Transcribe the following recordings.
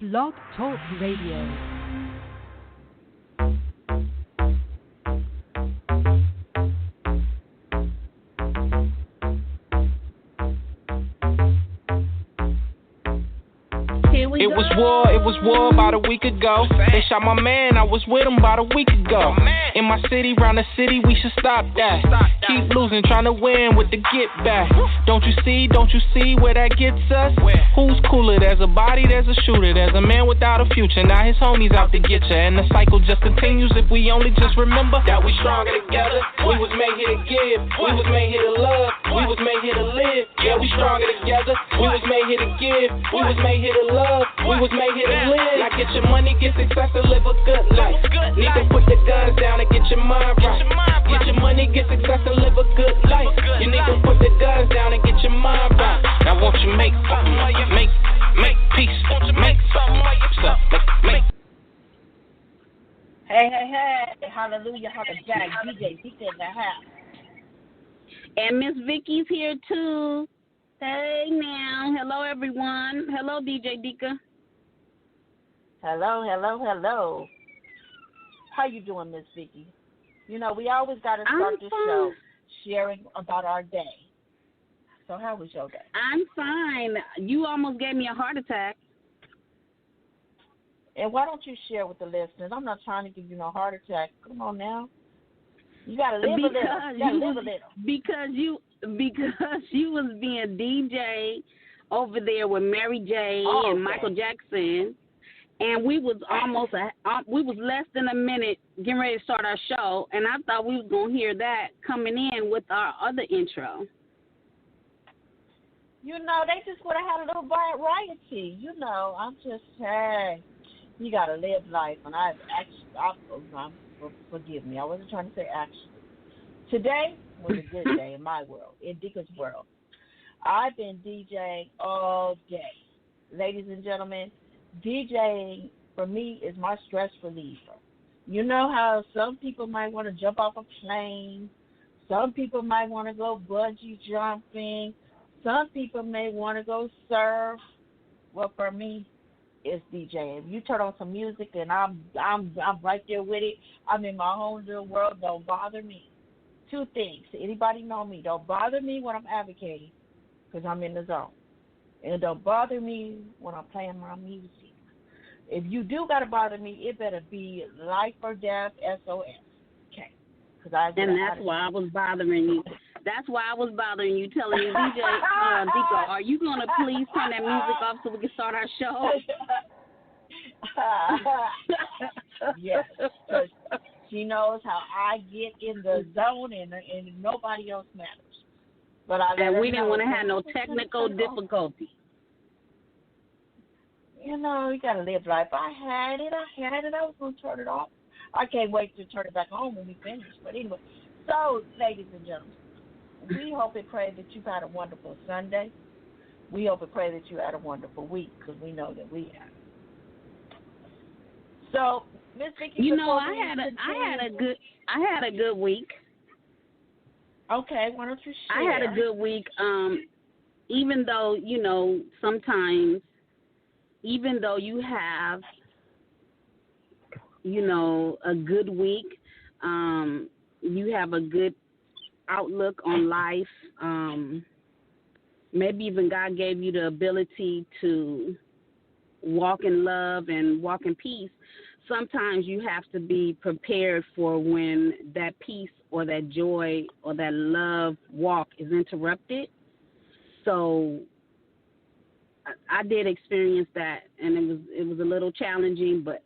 Blog Talk Radio. It was war about a week ago. They shot my man, I was with him about a week ago. In my city, round the city, we should stop that. Keep losing, trying to win with the get back. Don't you see where that gets us? Who's cooler? There's a body, there's a shooter. There's a man without a future, now his homies out to get ya. And the cycle just continues if we only just remember that we stronger together. We was made here to give, we was made here to love, we was made here to live. Yeah, we stronger together. We was made here to give, we was made here to love, we was made here to live. Now get your money, get success, and live a good life. Need to put the guns down and get your mind right. Get your money, get success, and live a good life. You need to put the guns down and get your mind right. Now won't you make something, make peace, won't you make something of yourself, make. Hey, hallelujah, hallelujah, DJ Dika in the house. And Miss Vicky's here too. Hey now, hello everyone. Hello DJ Dika. Hello. How you doing, Miss Vicky? You know, we always got to start this show sharing about our day. So how was your day? I'm fine. You almost gave me a heart attack. And why don't you share with the listeners? I'm not trying to give you no heart attack. Come on now. You got to live a little. Because you was being DJ over there with Mary J. and Michael Jackson. And we was we was less than a minute getting ready to start our show, and I thought we was gonna hear that coming in with our other intro. You know, they just would have had a little variety. You know, I'm just saying, you gotta live life, and forgive me, I wasn't trying to say actually. Today was a good day in my world, in Dika's world. I've been DJing all day, ladies and gentlemen. DJing, for me, is my stress reliever. You know how some people might want to jump off a plane. Some people might want to go bungee jumping. Some people may want to go surf. Well, for me, it's DJing. You turn on some music, and I'm right there with it. I'm in my own little world. Don't bother me. Two things. Anybody know me? Don't bother me when I'm advocating, because I'm in the zone. And don't bother me when I'm playing my music. If you do got to bother me, it better be life or death, SOS. Okay. And that's why I was bothering you. That's why I was bothering you, telling you, DJ Dika, are you going to please turn that music off so we can start our show? Yes. She knows how I get in the zone, and nobody else matters. But we didn't want to have no technical difficulty. You know, you got to live life. I had it. I was going to turn it off. I can't wait to turn it back on when we finish. But anyway, so, ladies and gentlemen, we hope and pray that you've had a wonderful Sunday. We hope and pray that you had a wonderful week, because we know that we have. So, Miss Vicki, you know, I had a good week. Okay, why don't you share? I had a good week. Even though, you know, sometimes, even though you have, you know, a good week, you have a good outlook on life. Maybe even God gave you the ability to walk in love and walk in peace. Sometimes you have to be prepared for when that peace or that joy or that love walk is interrupted. So I did experience that, and it was a little challenging, but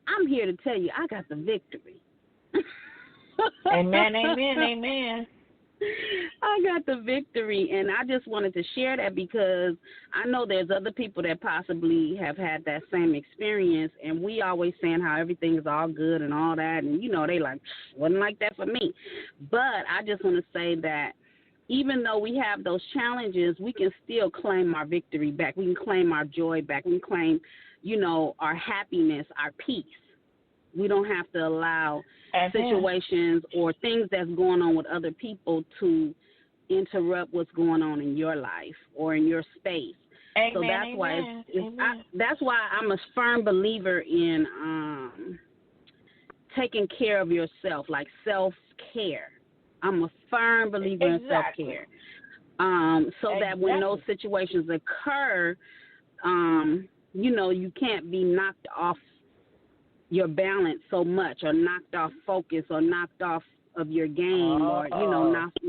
I'm here to tell you I got the victory. Amen, amen, amen. I got the victory, and I just wanted to share that because I know there's other people that possibly have had that same experience, and we always saying how everything is all good and all that, and, you know, they like, wasn't like that for me. But I just want to say that even though we have those challenges, we can still claim our victory back. We can claim our joy back. We can claim, you know, our happiness, our peace. We don't have to allow situations or things that's going on with other people to interrupt what's going on in your life or in your space. Amen, So that's amen, why amen. that's why I'm a firm believer in taking care of yourself, like self-care. I'm a firm believer in self-care. So that when those situations occur, you can't be knocked off your balance so much, or knocked off focus, or knocked off of your game, or knocked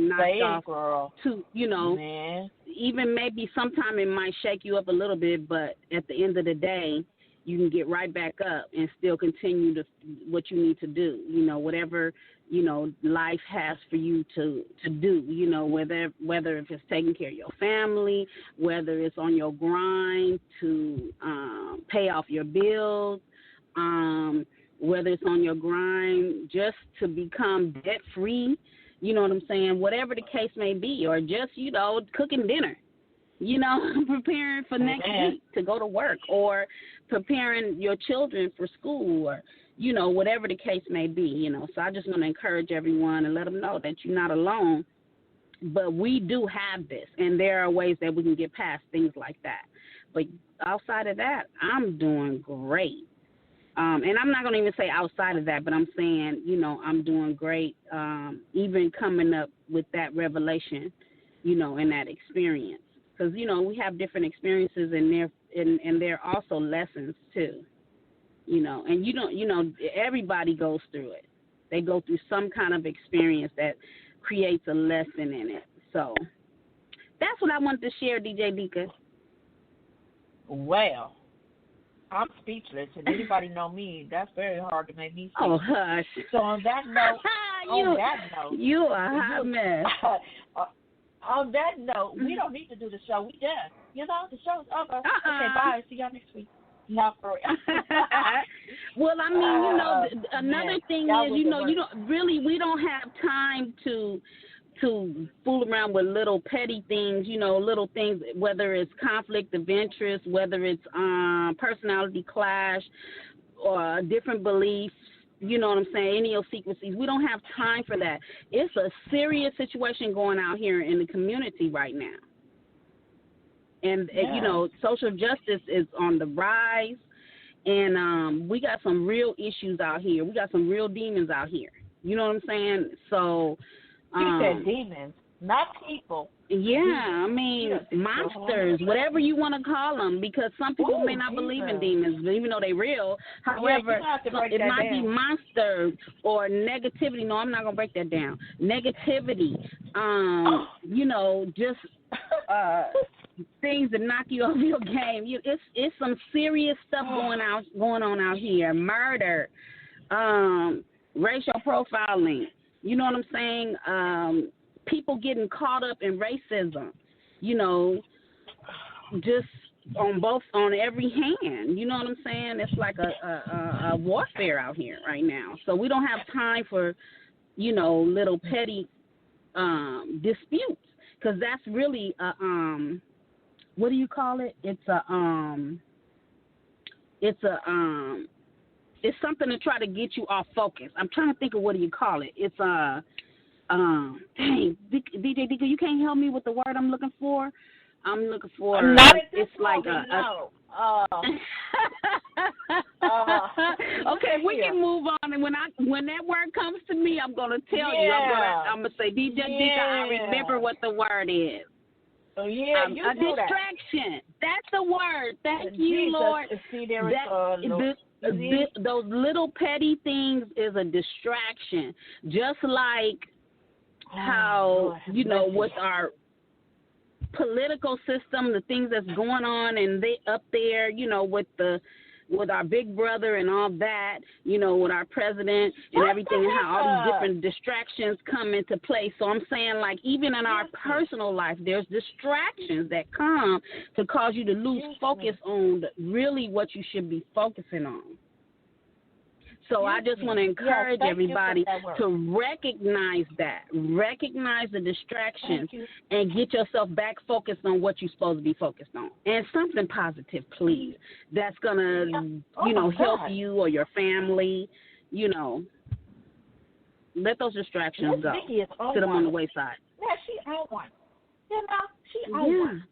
off girl. To Man. even maybe sometime it might shake you up a little bit, but at the end of the day, you can get right back up and still continue to what you need to do. Whatever life has for you to do. Whether if it's taking care of your family, whether it's on your grind to pay off your bills, whether it's on your grind just to become debt free. You know what I'm saying? Whatever the case may be, or just cooking dinner. Preparing for next week to go to work, or preparing your children for school, or, whatever the case may be, So I just want to encourage everyone and let them know that you're not alone, but we do have this, and there are ways that we can get past things like that. But outside of that, I'm doing great. And I'm not going to even say outside of that, but I'm saying, I'm doing great, even coming up with that revelation, and that experience. Because, we have different experiences, and there are also lessons, too, and everybody goes through it. They go through some kind of experience that creates a lesson in it. So that's what I wanted to share, DJ Dika. Well, I'm speechless, and anybody know me, that's very hard to make me speak. Oh, hush. So on that note, you are a hot mess. On that note, we don't need to do the show. We done. The show's over. Okay, bye. See y'all next week. Not for real. Well, I mean, another thing is, we don't have time to fool around with little petty things, little things, whether it's conflict of interest, whether it's personality clash or different beliefs, you know what I'm saying, idiosyncrasies. We don't have time for that. It's a serious situation going out here in the community right now. And, social justice is on the rise, and we got some real issues out here. We got some real demons out here. You know what I'm saying? So you said demons, not people. Yeah, I mean, monsters, whatever you want to call them, because some people may not believe in demons, even though they're real. However, it might be monsters or negativity. No, I'm not going to break that down. Negativity, just things that knock you off your game. It's some serious stuff going on out here. Murder, racial profiling. You know what I'm saying? People getting caught up in racism, just on every hand. You know what I'm saying? It's like a warfare out here right now. So we don't have time for, little petty disputes, because that's really what do you call it? It's something to try to get you off focus. I'm trying to think of what do you call it. It's dang, DJ Dika, you can't help me with the word I'm looking for. It's like okay, we can move on, and when that word comes to me, I'm gonna tell you. I'm gonna say, DJ Dika, I remember what the word is. A distraction. That's the word. Thank you, Lord. Those little petty things is a distraction. Just like how, with our political system, the things that's going on and they up there, with our big brother and all that, with our president and everything, and how all these different distractions come into play. So I'm saying, like, even in our personal life, there's distractions that come to cause you to lose focus on really what you should be focusing on. So I just want to encourage everybody to recognize the distractions, and get yourself back focused on what you're supposed to be focused on. And something positive, please, that's going to, help you or your family, Let those distractions go. Sit them on the wayside. Yeah, she on one. She on one.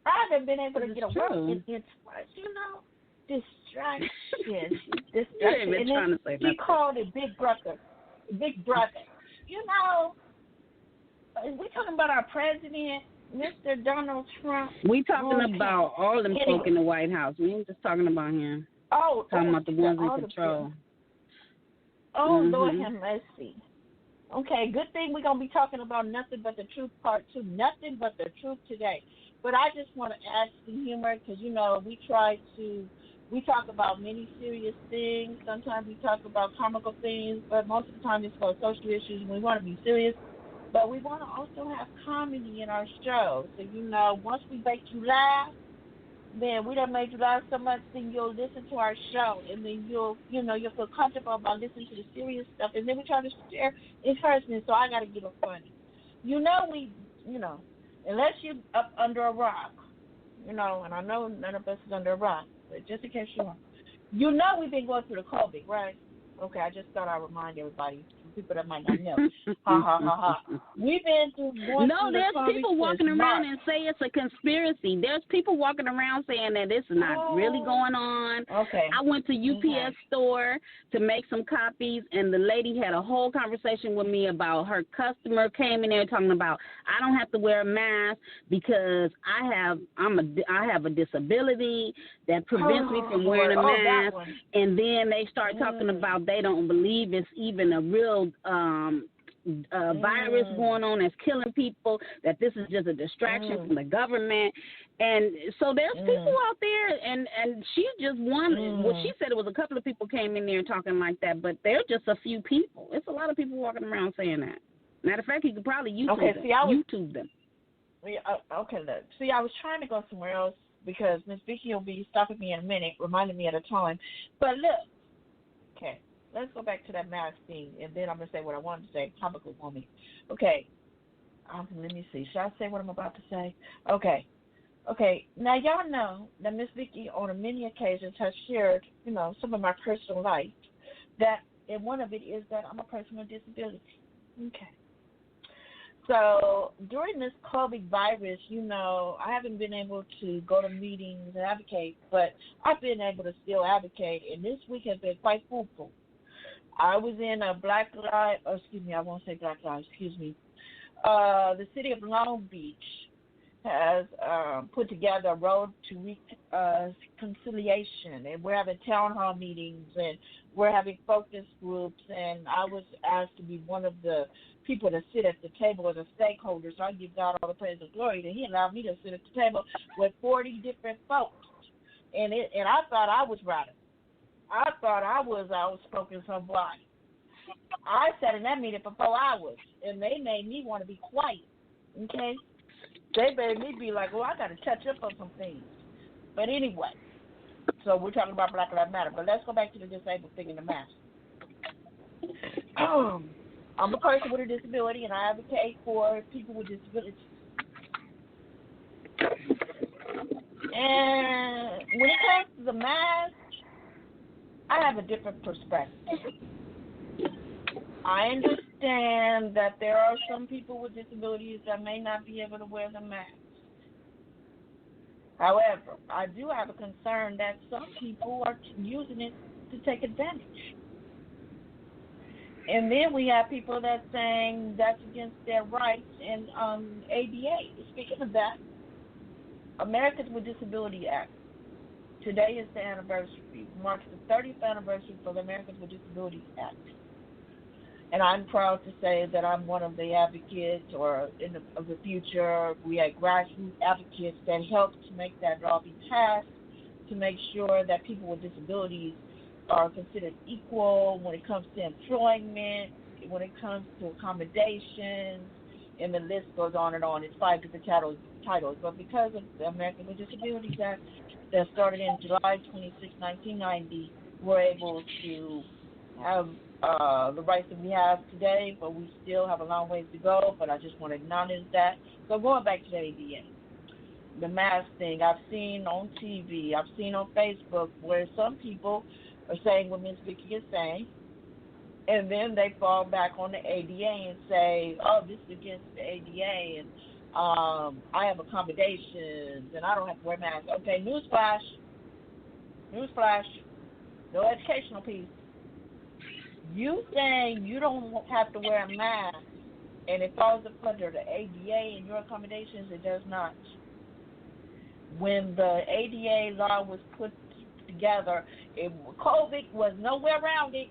I haven't been able to get a word in, distraction. You ain't been trying to say he nothing. called it Big Brother. Big Brother. Is we talking about our president, Mr. Donald Trump? We talking about all them folk in the White House. We ain't just talking about him. Talking about the ones in control. Lord have mercy. Okay, good thing we're going to be talking about Nothing But the Truth Part 2. Nothing But the Truth today. But I just want to add some humor because, we talk about many serious things. Sometimes we talk about comical things, but most of the time it's about social issues and we want to be serious. But we want to also have comedy in our show. So, once we make you laugh, then we done made you laugh so much, then you'll listen to our show, and then you'll feel comfortable about listening to the serious stuff, and then we try to share encouragement. So I got to get it funny. Unless you up under a rock, and I know none of us is under a rock, but just in case you are, we've been going through the COVID, right? Okay, I just thought I'd remind everybody, people that might not know. Ha, ha, ha, ha. We've been through one. No, there's people walking around and say it's a conspiracy. There's people walking around saying that this is not really going on. Okay. I went to UPS store to make some copies, and the lady had a whole conversation with me about her customer came in there talking about I don't have to wear a mask because I have a disability that prevents me from wearing a mask. And then they start talking about they don't believe it's even a real virus going on that's killing people, that this is just a distraction from the government. And so there's people out there, and she's just one. Well, she said it was a couple of people came in there talking like that, but they're just a few people. It's a lot of people walking around saying that. Matter of fact, you could probably YouTube them. Okay, look. See, I was trying to go somewhere else because Miss Vicky will be stopping me in a minute, reminding me at a time. But look, okay. Let's go back to that mask thing, and then I'm going to say what I wanted to say, comical woman. Okay. Let me see. Should I say what I'm about to say? Okay. Now, y'all know that Miss Vicky, on many occasions, has shared, some of my personal life. And one of it is that I'm a person with disability. Okay. So, during this COVID virus, I haven't been able to go to meetings and advocate, but I've been able to still advocate, and this week has been quite fruitful. I was in the city of Long Beach has put together a road to reconciliation, and we're having town hall meetings, and we're having focus groups, and I was asked to be one of the people to sit at the table as a stakeholder, so I give God all the praise and glory that He allowed me to sit at the table with 40 different folks, and I thought I was right. I thought I was outspoken somebody. I sat in that meeting for 4 hours, and they made me want to be quiet, okay? They made me be like, I got to catch up on some things. But anyway, so we're talking about Black Lives Matter, but let's go back to the disabled thing in the mask. I'm a person with a disability, and I advocate for people with disabilities. And when it comes to the mask, I have a different perspective. I understand that there are some people with disabilities that may not be able to wear the mask. However, I do have a concern that some people are using it to take advantage. And then we have people that saying that's against their rights and ADA. Speaking of that, Americans with Disability Act. Today is the anniversary, marks the 30th anniversary for the Americans with Disabilities Act. And I'm proud to say that I'm one of the advocates, or of the future, we had grassroots advocates that helped to make that law be passed, to make sure that people with disabilities are considered equal when it comes to employment, when it comes to accommodations, and the list goes on and on. It's 5 different titles. But because of the Americans with Disabilities Act that started in July 26, 1990, we're able to have the rights that we have today, but we still have a long ways to go, but I just want to acknowledge that. So going back to the ADA, the mask thing, I've seen on TV, I've seen on Facebook where some people are saying what Ms. Vicky is saying, and then they fall back on the ADA and say, this is against the ADA, and I have accommodations and I don't have to wear masks. Okay, newsflash, no educational piece. You saying you don't have to wear a mask and it falls under the ADA and your accommodations, it does not. When the ADA law was put together, COVID was nowhere around it.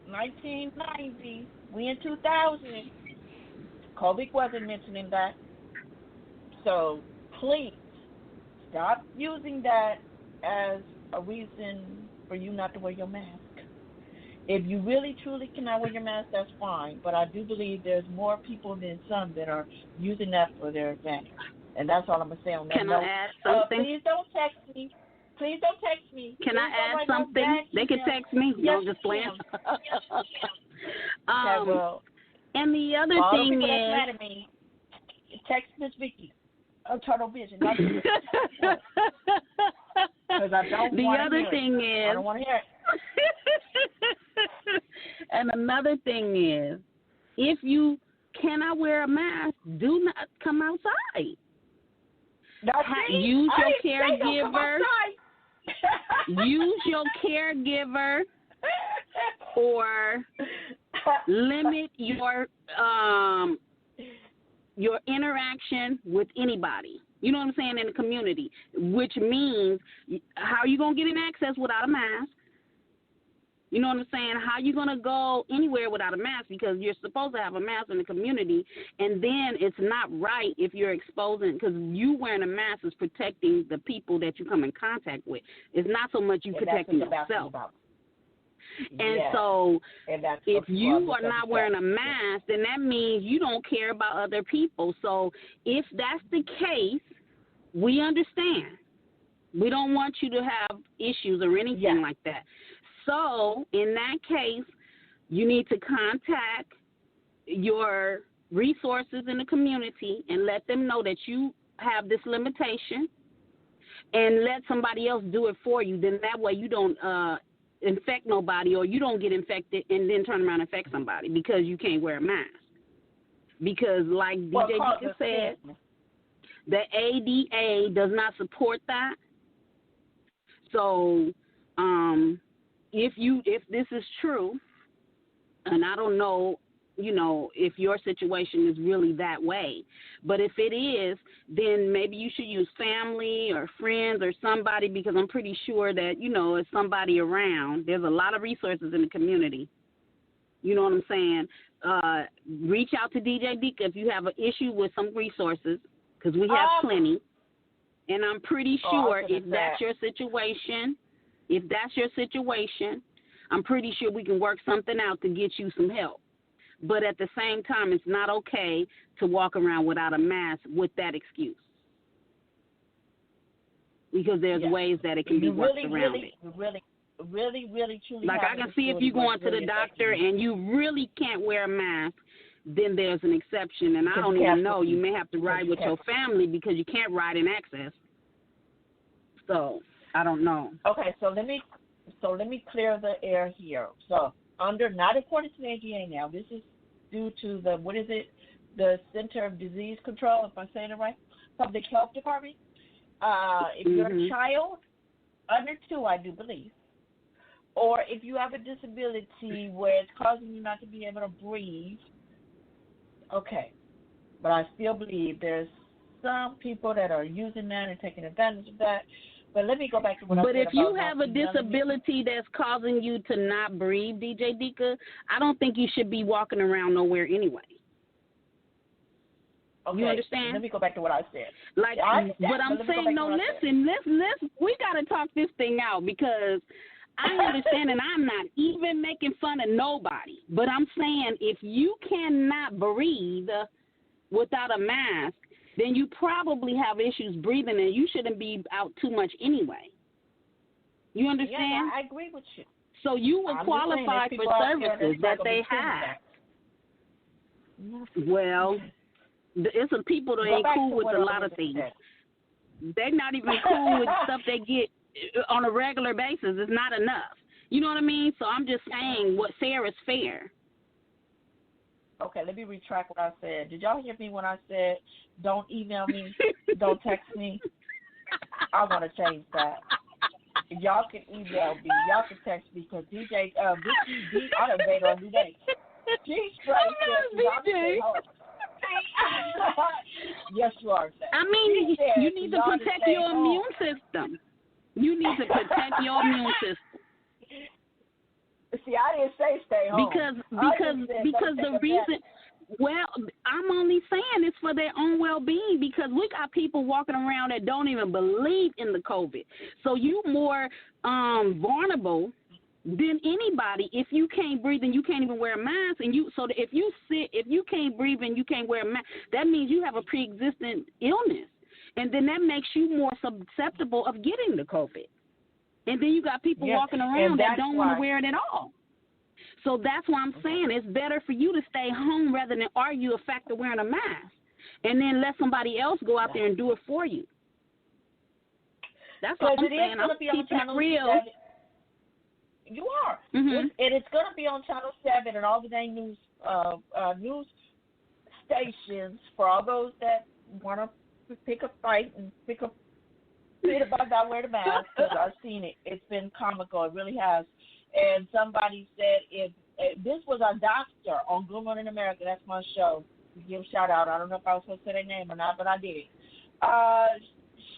1990, we in 2000. COVID wasn't mentioning that. So please stop using that as a reason for you not to wear your mask. If you really truly cannot wear your mask, that's fine. But I do believe there's more people than some that are using that for their advantage. And that's all I'm going to say on that note. Can I add something? Please don't text me. Can I add something? They can text me. Yes, Don't just plan. Okay, well, and the other all thing the people is, that's mad at me, text Miss Vicky of Turtle Vision. Because I don't the want other to hear thing it. is, I don't want to hear it. and another thing is, if you cannot wear a mask, do not come outside. Use your caregiver. Use your caregiver, or limit your interaction with anybody. You know what I'm saying, in the community, which means how are you going to get in access without a mask? You know what I'm saying? How are you going to go anywhere without a mask, because you're supposed to have a mask in the community, and then it's not right if you're exposing, because you wearing a mask is protecting the people that you come in contact with. It's not so much you protecting yourself. And so if you are not wearing a mask, then that means you don't care about other people. So if that's the case, we understand. We don't want you to have issues or anything like that. So in that case, you need to contact your resources in the community and let them know that you have this limitation, and let somebody else do it for you. Then that way you don't infect nobody, or you don't get infected and then turn around and infect somebody because you can't wear a mask. Because like DJ Dika said, the ADA does not support that. So if this is true, and I don't know, if your situation is really that way, but if it is, then maybe you should use family or friends or somebody, because I'm pretty sure that, it's somebody around. There's a lot of resources in the community. You know what I'm saying? Reach out to DJ Dika if you have an issue with some resources, because we have plenty. And I'm pretty sure if that's your situation, I'm pretty sure we can work something out to get you some help. But at the same time, it's not okay to walk around without a mask with that excuse, because there's ways that it can be worked around it. Really, truly. Like I can see if you're going to the doctor and you really can't wear a mask, then there's an exception. And I don't even know. You may have to ride with your family because you can't ride in access. So I don't know. Okay, so let me clear the air here. So not according to the ADA now, this is due to the Center of Disease Control, if I'm saying it right, Public Health Department. If you're a child under 2, I do believe, or if you have a disability where it's causing you not to be able to breathe, okay. But I still believe there's some people that are using that and taking advantage of that. But let me go back to what I said. But if you have a disability that's causing you to not breathe, DJ Dika, I don't think you should be walking around nowhere anyway. Okay. You understand? Let me go back to what I said. But I'm saying, no, listen, we got to talk this thing out, because I understand, and I'm not even making fun of nobody. But I'm saying if you cannot breathe without a mask, then you probably have issues breathing, and you shouldn't be out too much anyway. You understand? Yeah, I agree with you. So you would qualify for services that they have. Well, it's some people that ain't cool with a lot of things. They're not even cool with stuff they get on a regular basis. It's not enough. You know what I mean? So I'm just saying what fair is fair. Okay, let me retract what I said. Did y'all hear me when I said don't email me, don't text me? I want to change that. Y'all can email me. Y'all can text me because DJ Vicky D. I done made her a new name. She's straight. DJ. Yes, you are. I mean, you need to protect your immune system. You need to protect your immune system. See, I didn't say stay home. Because the reason. Well, I'm only saying it's for their own well-being because we got people walking around that don't even believe in the COVID. So you more vulnerable than anybody if you can't breathe and you can't even wear a mask. And if you can't breathe and you can't wear a mask, that means you have a pre-existing illness, and then that makes you more susceptible of getting the COVID. And then you got people walking around that don't want to wear it at all. So that's why I'm saying it's better for you to stay home rather than argue the fact of wearing a mask and then let somebody else go out there and do it for you. That's what I'm saying. I'm keeping it real. You are. Mm-hmm. And it's going to be on Channel 7 and all the dang news stations for all those that want to pick a fight and pick a bit about not wearing a mask because I've seen it. It's been comical. It really has. And somebody said if this was a doctor on Good Morning America, that's my show, to give a shout out. I don't know if I was supposed to say their name or not, but I did.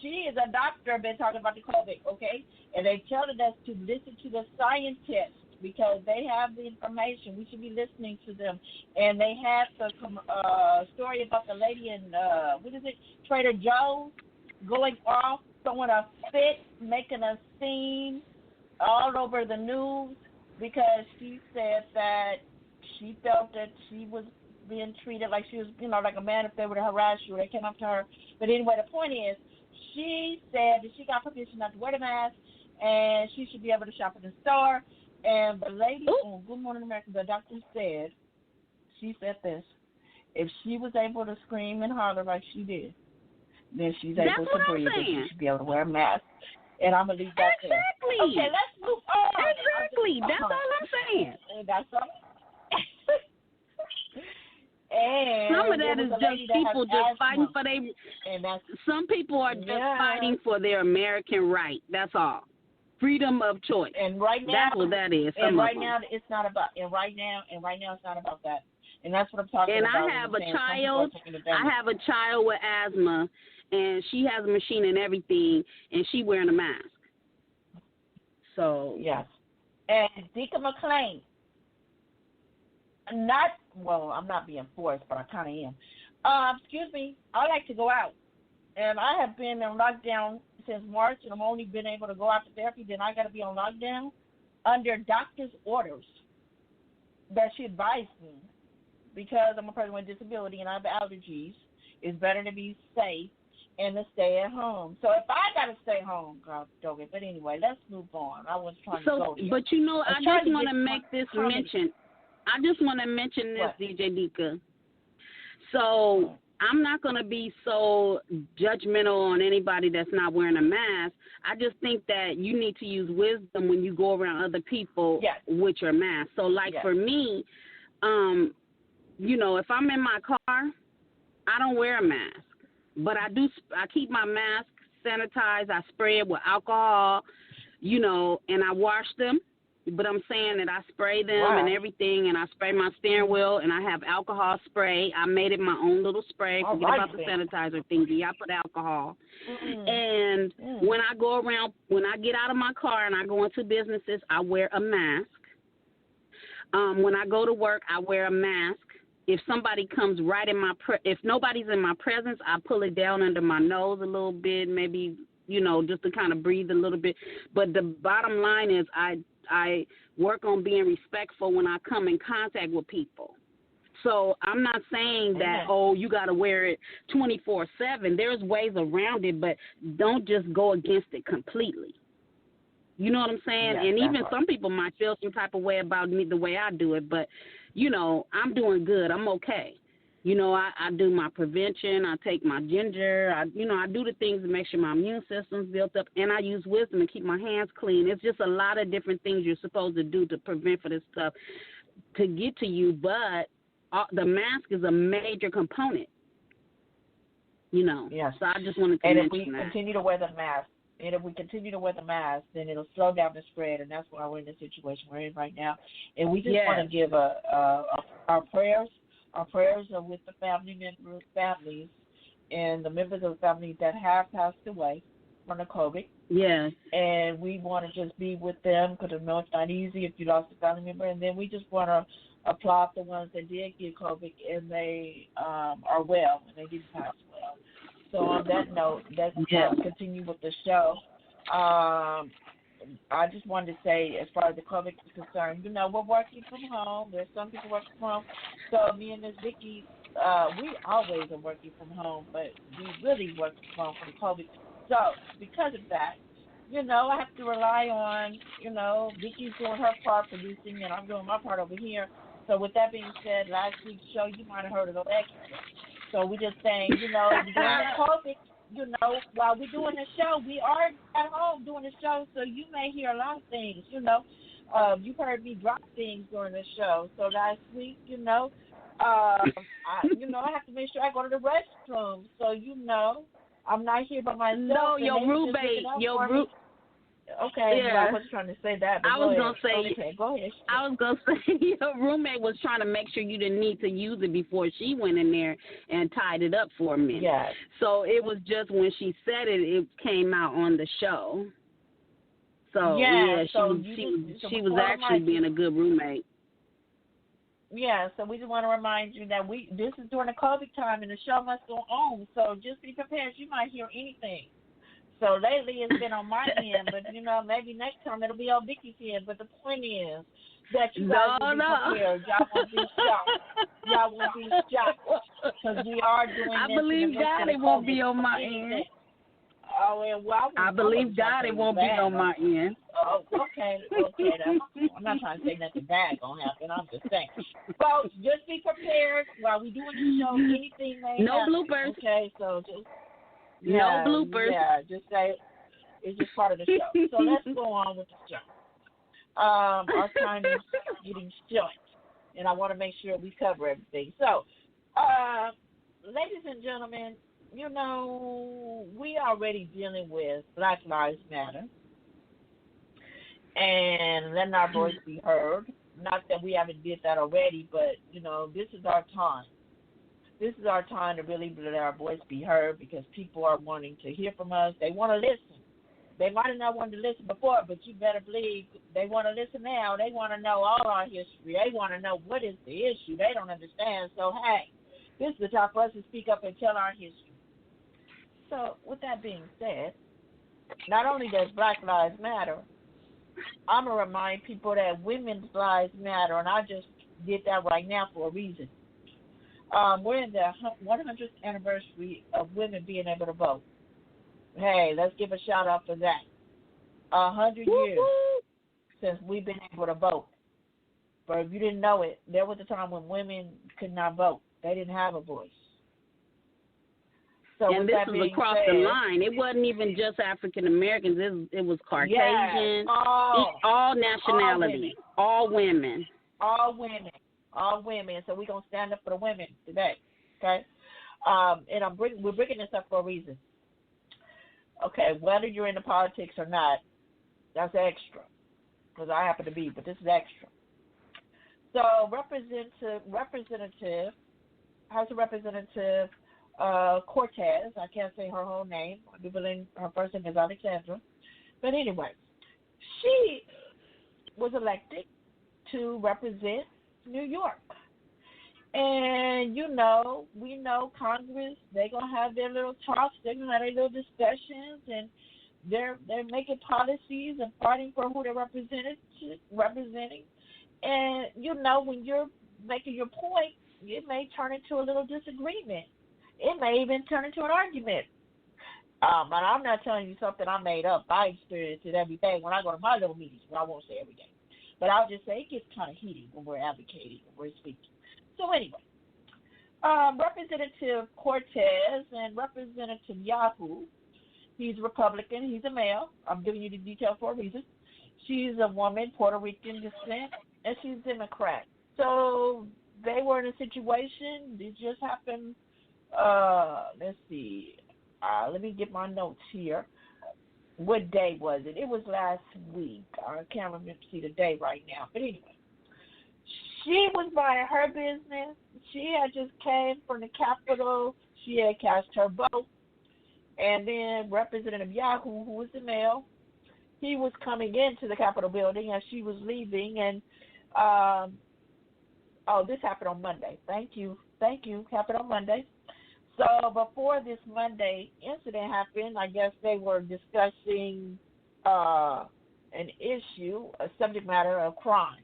She is a doctor, been talking about the COVID, okay? And they telling us to listen to the scientists because they have the information. We should be listening to them. And they had the story about the lady in, Trader Joe's going off, throwing a fit, making a scene all over the news because she said that she felt that she was being treated like she was, like a man if they were to harass you or they came up to her. But anyway, the point is, she said that she got permission not to wear the mask and she should be able to shop in the store. And the lady on Good Morning America, the doctor said, she said this, if she was able to scream and holler like she did, then she's able to breathe and she should be able to wear a mask. And I'm going to leave that there. Exactly. Okay, let's move on. Exactly. That's all I'm saying. That's all. And some of that is just people just fighting for their. Some people are just fighting for their American right. That's all. Freedom of choice. And right now, that's what that is. And right now, it's not about. And right now, it's not about that. And that's what I'm talking about. And I have a child with asthma. And she has a machine and everything, and she wearing a mask. So yes. And Deacon McClain, I'm not being forced, but I kind of am. Excuse me, I like to go out, and I have been on lockdown since March, and I've only been able to go out to therapy. Then I got to be on lockdown under doctor's orders that she advised me because I'm a person with a disability and I have allergies. It's better to be safe and to stay at home. So if I got to stay home, God dog it. But anyway, let's move on. I was trying to go there. But I just want to make this mention. I just want to mention this, DJ Dika. So I'm not going to be so judgmental on anybody that's not wearing a mask. I just think that you need to use wisdom when you go around other people with your mask. So, for me, if I'm in my car, I don't wear a mask. But I keep my mask sanitized. I spray it with alcohol, and I wash them. But I'm saying that I spray them and everything, and I spray my steering wheel, and I have alcohol spray. I made it my own little spray. Forget about the sanitizer thingy. I put alcohol. And when I go around, when I get out of my car and I go into businesses, I wear a mask. When I go to work, I wear a mask. If somebody comes right in if nobody's in my presence, I pull it down under my nose a little bit, maybe, just to kind of breathe a little bit. But the bottom line is I work on being respectful when I come in contact with people. So I'm not saying that, you got to wear it 24/7. There's ways around it, but don't just go against it completely. You know what I'm saying? Yeah, and even some people might feel some type of way about me the way I do it, but I'm doing good. I'm okay. I do my prevention. I take my ginger. I do the things to make sure my immune system's built up, and I use wisdom to keep my hands clean. It's just a lot of different things you're supposed to do to prevent for this stuff to get to you. But the mask is a major component. You know. Yes. So I just wanted to and mention if we that. continue to wear the mask, then it'll slow down the spread, and that's why we're in the situation we're in right now. And we just want to give our prayers. Our prayers are with the families, and the members of the family that have passed away from the COVID. Yes. And we want to just be with them because I know it's not easy if you lost a family member. And then we just want to applaud the ones that did get COVID and they are well and they didn't pass well. So on that note, let's continue with the show. I just wanted to say, as far as the COVID is concerned, we're working from home. There's some people working from home. So me and Ms. Vicky, we always are working from home, but we really work from home for the COVID. So because of that, I have to rely on, Vicky's doing her part producing, and I'm doing my part over here. So with that being said, last week's show, you might have heard of the extra. So we're just saying, during the COVID, while we're doing the show, we are at home doing the show, so you may hear a lot of things, You've heard me drop things during the show. So last week, I have to make sure I go to the restroom. So, I'm not here by myself. No, your roommate, Okay, yeah. Well, I wasn't trying to say that. But I was gonna say. Okay, go ahead. I was gonna say your roommate was trying to make sure you didn't need to use it before she went in there and tied it up for a minute. Yes. So it was just when she said it, it came out on the show. So she was actually being a good roommate. Yeah, so we just want to remind you that this is during the COVID time and the show must go on. So just be prepared. You might hear anything. So lately it's been on my end, but maybe next time it'll be on Vicky's end. But the point is that you guys will be prepared. Y'all won't be shocked because we are doing this. I believe God it won't be on my end. Oh, well, I believe God it won't be on my end. Oh, okay. I'm not trying to say nothing bad gonna happen. I'm just saying. Well, just be prepared while we doing the show. Anything may no happen. Bloopers. Okay, so just. No bloopers. Yeah, just say it's just part of the show. So let's go on with the show. Our time is getting short, and I want to make sure we cover everything. So, ladies and gentlemen, we are already dealing with Black Lives Matter and letting our voice be heard. Not that we haven't did that already, but, this is our time. This is our time to really let our voice be heard because people are wanting to hear from us. They want to listen. They might have not wanted to listen before, but you better believe they want to listen now. They want to know all our history. They want to know what is the issue. They don't understand. So, hey, this is the time for us to speak up and tell our history. So, with that being said, not only does Black Lives Matter, I'm going to remind people that women's lives matter, and I just did that right now for a reason. We're in the 100th anniversary of women being able to vote. Hey, let's give a shout out for that. 100 years since we've been able to vote. But if you didn't know it, there was a time when women could not vote. They didn't have a voice. So and this was across the line. It wasn't even just African Americans. It was Caucasian, all nationalities, all women. All women. So we're going to stand up for the women today, okay? And we're bringing this up for a reason. Okay, whether you're into politics or not, that's extra, because I happen to be, but this is extra. So House of Representative Cortez, I can't say her whole name. I do believe her first name is Alexandra. But anyway, she was elected to represent New York. And, we know Congress, they're going to have their little talks, they're going to have their little discussions, and they're making policies and fighting for who they're representing. And, when you're making your point, it may turn into a little disagreement. It may even turn into an argument. And I'm not telling you something I made up. I experience it every day when I go to my little meetings, but I won't say every day. But I'll just say it gets kind of heated when we're advocating, when we're speaking. So anyway, Representative Cortez and Representative Yahoo, he's Republican, he's a male. I'm giving you the details for a reason. She's a woman, Puerto Rican descent, and she's Democrat. So they were in a situation. It just happened. Let's see. Let me get my notes here. What day was it? It was last week. I can't remember see the day right now. But anyway, she was minding her business. She had just came from the Capitol. She had cast her vote. And then Representative Yahoo, who was the male, he was coming into the Capitol building as she was leaving. And, this happened on Monday. Thank you. Happened on Monday. So before this Monday incident happened, I guess they were discussing an issue, a subject matter of crime.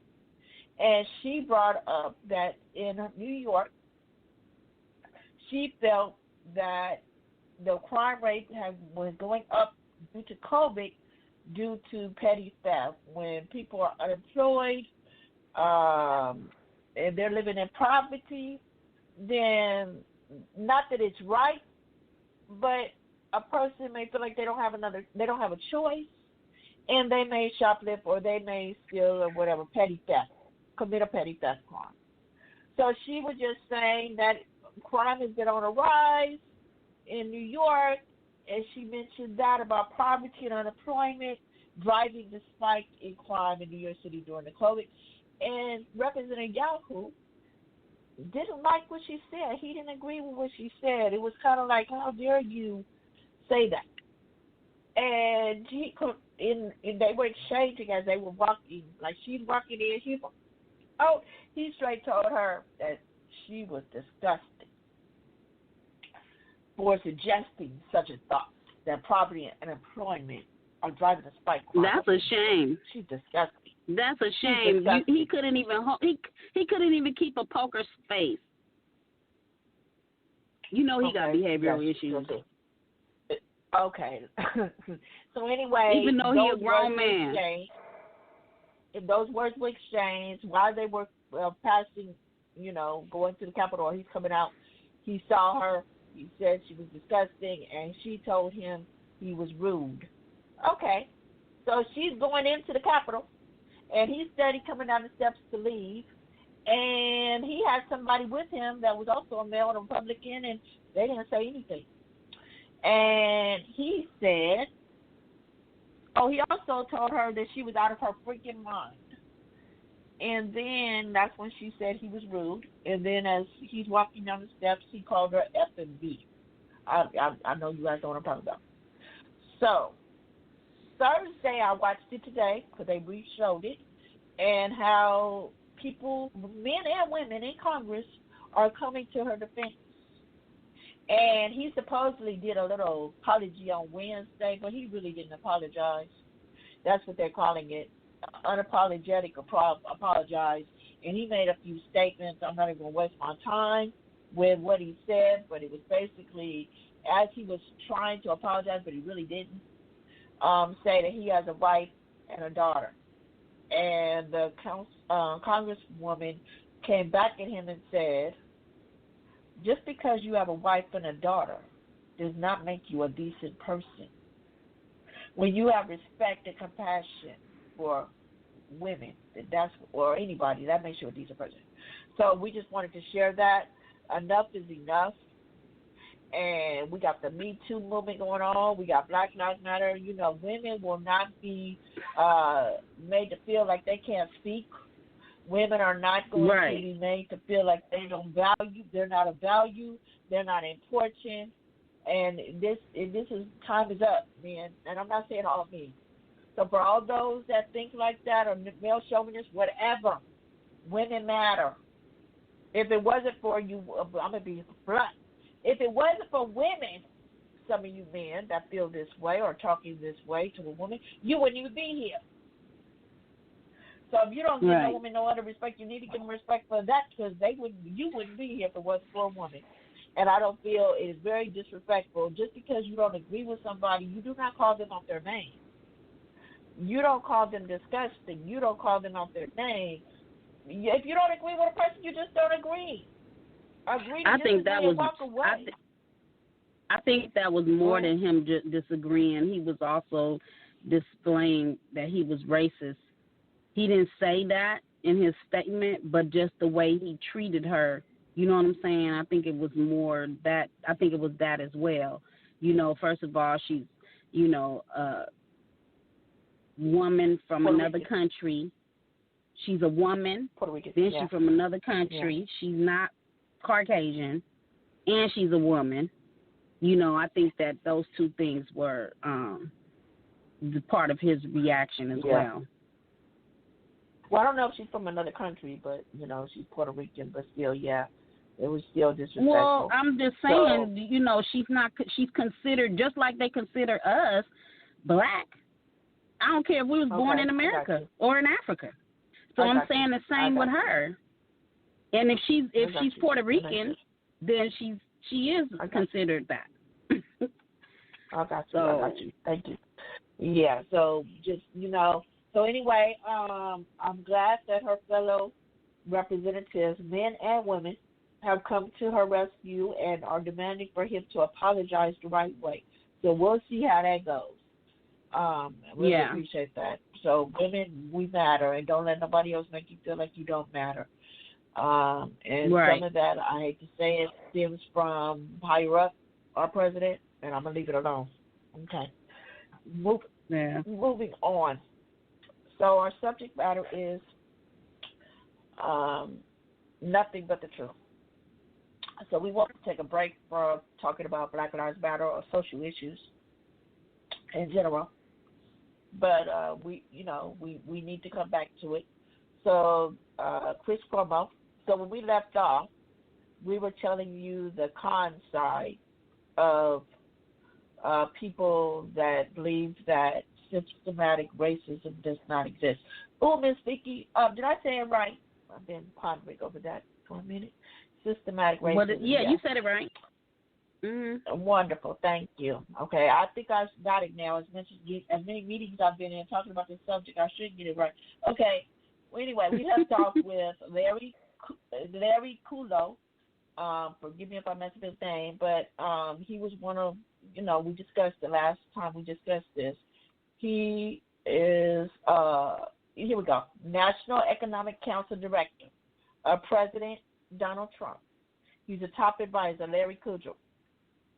And she brought up that in New York, she felt that the crime rate was going up due to COVID, due to petty theft. When people are unemployed and they're living in poverty, then not that it's right, but a person may feel like they don't have a choice, and they may shoplift or they may steal or whatever, commit a petty theft crime. So she was just saying that crime has been on a rise in New York, and she mentioned that about poverty and unemployment driving the spike in crime in New York City during the COVID. And Representative Yahoo didn't like what she said. He didn't agree with what she said. It was kind of like, how dare you say that? And they were exchanging as they were walking. Like she's walking in, he straight told her that she was disgusting for suggesting such a thought, that poverty and unemployment are driving the spike crime. That's a shame. She's disgusting. That's a shame. He couldn't even he couldn't even keep a poker face. He got behavioral issues. Okay. So anyway, even though he's a grown man, if those words were exchanged while they were passing, going to the Capitol, or he's coming out, he saw her. He said she was disgusting, and she told him he was rude. Okay. So she's going into the Capitol. And he's steady coming down the steps to leave. And he had somebody with him that was also a male, a Republican, and they didn't say anything. And he said, he also told her that she was out of her freaking mind. And then that's when she said he was rude. And then as he's walking down the steps, he called her F and B. I know you guys know what I'm talking about. So Thursday, I watched it today because they re-showed it, and how people, men and women in Congress, are coming to her defense. And he supposedly did a little apology on Wednesday, but he really didn't apologize. That's what they're calling it, unapologetic apologize. And he made a few statements. I'm not even going to waste my time with what he said, but it was basically as he was trying to apologize, but he really didn't. Say that he has a wife and a daughter. And the congresswoman came back at him and said, just because you have a wife and a daughter does not make you a decent person. When you have respect and compassion for women, or anybody, that makes you a decent person. So we just wanted to share that. Enough is enough. And we got the Me Too movement going on. We got Black Lives Matter. Women will not be made to feel like they can't speak. Women are not going to be made to feel like they're not of value, they're not important. And this is time is up, man. And I'm not saying all of me. So for all those that think like that, or male chauvinists, whatever, women matter. If it wasn't for you, I'm gonna be blunt. If it wasn't for women, some of you men that feel this way or talking this way to a woman, you wouldn't even be here. So if you don't give a woman no other respect, you need to give them respect for that, because you wouldn't be here if it wasn't for a woman. And I don't feel it is very disrespectful. Just because you don't agree with somebody, you do not call them off their name. You don't call them disgusting. You don't call them off their name. If you don't agree with a person, you just don't agree. I think that was. I think that was more than him disagreeing. He was also displaying that he was racist. He didn't say that, in his statement, but just the way he treated her. You know what I'm saying? I think it was more that. I think it was that as well. You know, first of all, she's, you know, a woman from Puerto another Rican. country. She's a woman. Puerto Rican. Then Yeah. she's from another country. Yeah. She's not Caucasian, and she's a woman. You know, I think that those two things were the part of his reaction as well. Well, I don't know if she's from another country, but, you know, she's Puerto Rican, but still, yeah, it was still disrespectful. Well, I'm just saying, you know, she's considered, just like they consider us, black. I don't care if we was born in America or in Africa. So I'm saying the same with her. And if she's Puerto Rican, then she is considered that. I got you. Thank you. Yeah, so just, you know, so anyway, I'm glad that her fellow representatives, men and women, have come to her rescue and are demanding for him to apologize the right way. So we'll see how that goes. Really appreciate that. So women, we matter, and don't let nobody else make you feel like you don't matter. And some of that, I hate to say it, stems from higher up, our president, and I'm going to leave it alone. Okay. Moving on. So our subject matter is nothing but the truth. So we want to take a break from talking about Black Lives Matter or social issues in general. But we need to come back to it. So Chris Cuomo. So when we left off, we were telling you the con side of people that believe that systematic racism does not exist. Oh, Miss Vicky, did I say it right? I've been pondering over that for a minute. Systematic racism. You said it right. Mm-hmm. Wonderful, thank you. Okay, I think I've got it now. As many meetings I've been in talking about this subject, I should get it right. Okay. Well, anyway, we left off with Larry Kudlow. Forgive me if I messed up his name, but he was one of, you know, we discussed the last time we discussed this. He is, here we go, National Economic Council Director of President Donald Trump. He's a top advisor, Larry Kudlow,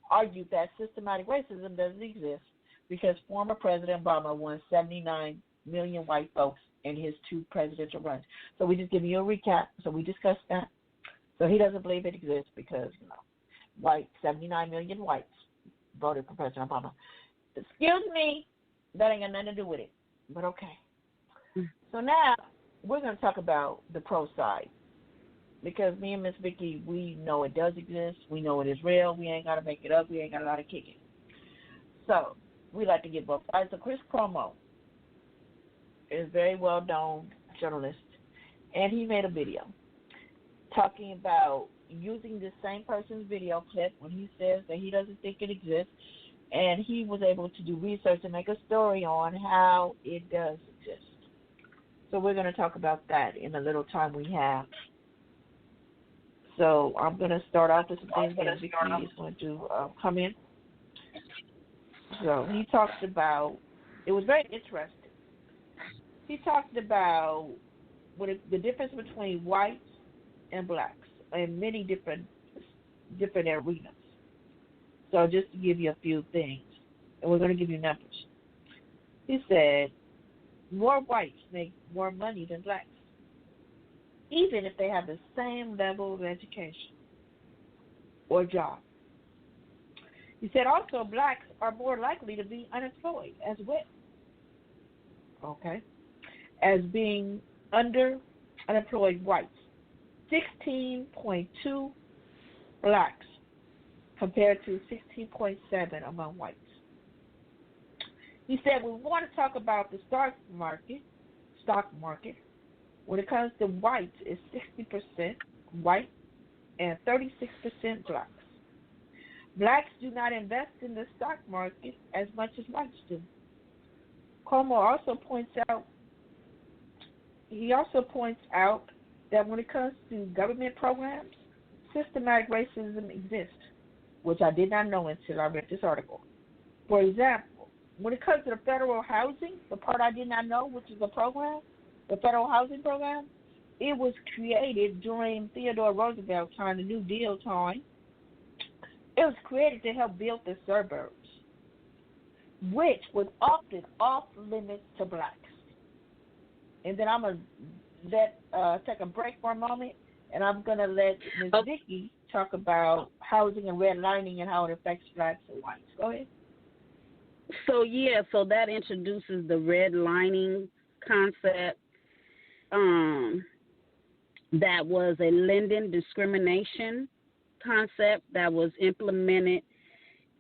argued that systematic racism doesn't exist because former President Obama won 79 million white folks in his 2 presidential runs. So we just give you a recap. So we discussed that. So he doesn't believe it exists because, you know, 79 million whites voted for President Obama. Excuse me, that ain't got nothing to do with it, but okay. So now we're going to talk about the pro side because me and Miss Vicky, we know it does exist. We know it is real. We ain't got to make it up. We ain't got to lie to kick it. So we like to get both sides. So Chris Cuomo is a very well-known journalist, and he made a video talking about using the same person's video clip when he says that he doesn't think it exists, and he was able to do research and make a story on how it does exist. So we're going to talk about that in the little time we have. So I'm going to start off with some things that Vicky is going to come in. So he talks about, it was very interesting. He talked about the difference between whites and blacks in many different arenas. So just to give you a few things, and we're going to give you numbers. He said more whites make more money than blacks, even if they have the same level of education or job. He said also blacks are more likely to be unemployed as well. Okay. As being under unemployed whites. 16.2 blacks compared to 16.7 among whites. He said we want to talk about the stock market. When it comes to whites, it's 60% white and 36% blacks. Blacks do not invest in the stock market as much as whites do. Cuomo also points out that when it comes to government programs, systematic racism exists, which I did not know until I read this article. For example, when it comes to the federal housing, the part I did not know, which is the program, the federal housing program, it was created during Theodore Roosevelt time, the New Deal time. It was created to help build the suburbs, which was often off limits to blacks. And then I'm going to take a break for a moment, and I'm going to let Ms. Vicki talk about housing and redlining and how it affects blacks and whites. Go ahead. So that introduces the redlining concept. That was a Linden discrimination concept that was implemented,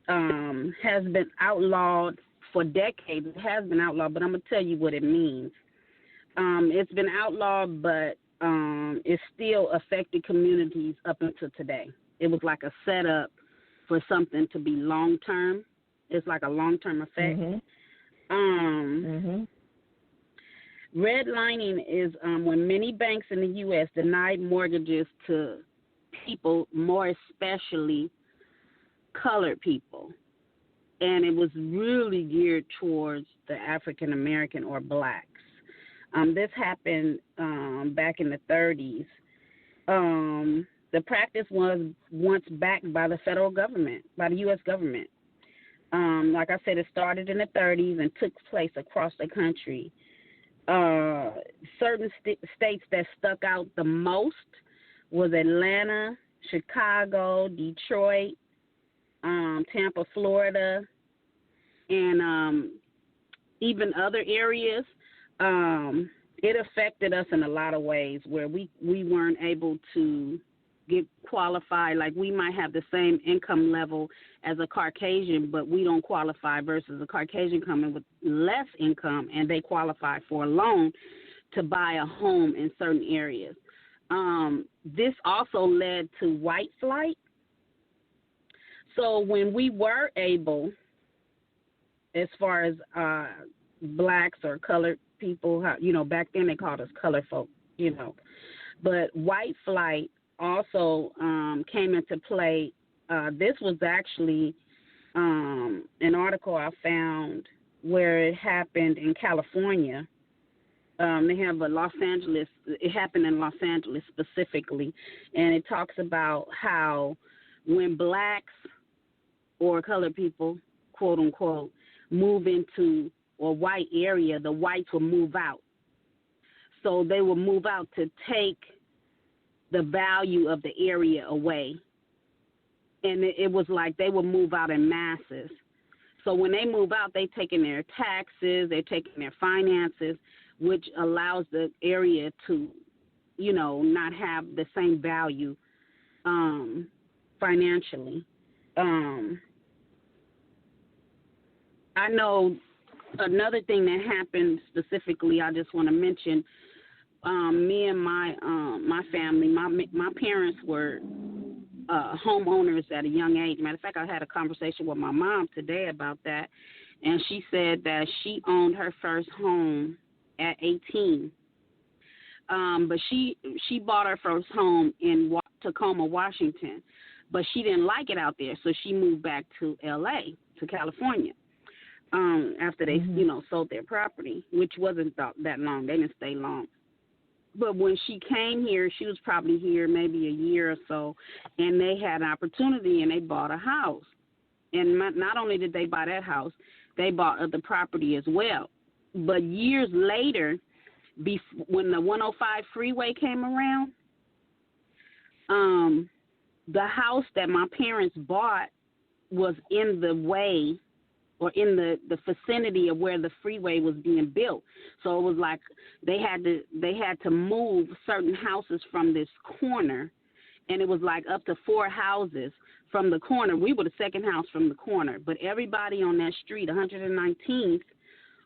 has been outlawed for decades. It has been outlawed, but I'm going to tell you what it means. It's been outlawed, but it still affected communities up until today. It was like a setup for something to be long-term. It's like a long-term effect. Redlining is when many banks in the U.S. denied mortgages to people, more especially colored people. And it was really geared towards the African American or blacks. This happened back in the 30s. The practice was once backed by the federal government, by the U.S. government. Like I said, it started in the 30s and took place across the country. Certain states that stuck out the most was Atlanta, Chicago, Detroit, Tampa, Florida, and even other areas. It affected us in a lot of ways where we weren't able to get qualified. Like we might have the same income level as a Caucasian, but we don't qualify versus a Caucasian coming with less income and they qualify for a loan to buy a home in certain areas. This also led to white flight. So when we were able, as far as blacks or colored people, back then they called us colored folk, but white flight also came into play. This was actually an article I found where it happened in California. They have Los Angeles. It happened in Los Angeles specifically, and it talks about how when blacks or colored people, quote unquote, move into a white area, the whites will move out. So they will move out to take the value of the area away. And it was like they would move out in masses. So when they move out, they're taking their taxes, they're taking their finances, which allows the area to, not have the same value financially. I know another thing that happened specifically, I just want to mention, me and my family, my parents were homeowners at a young age. Matter of fact, I had a conversation with my mom today about that, and she said that she owned her first home at 18. But she bought her first home in Tacoma, Washington, but she didn't like it out there, so she moved back to L.A., to California, after they, sold their property, which wasn't that long. They didn't stay long. But when she came here, she was probably here maybe a year or so, and they had an opportunity, and they bought a house. And not only did they buy that house, they bought other property as well. But years later, when the 105 freeway came around, the house that my parents bought was in the way or in the vicinity of where the freeway was being built. So it was like they had to move certain houses from this corner, and it was like up to 4 houses from the corner. We were the second house from the corner, but everybody on that street, 119th,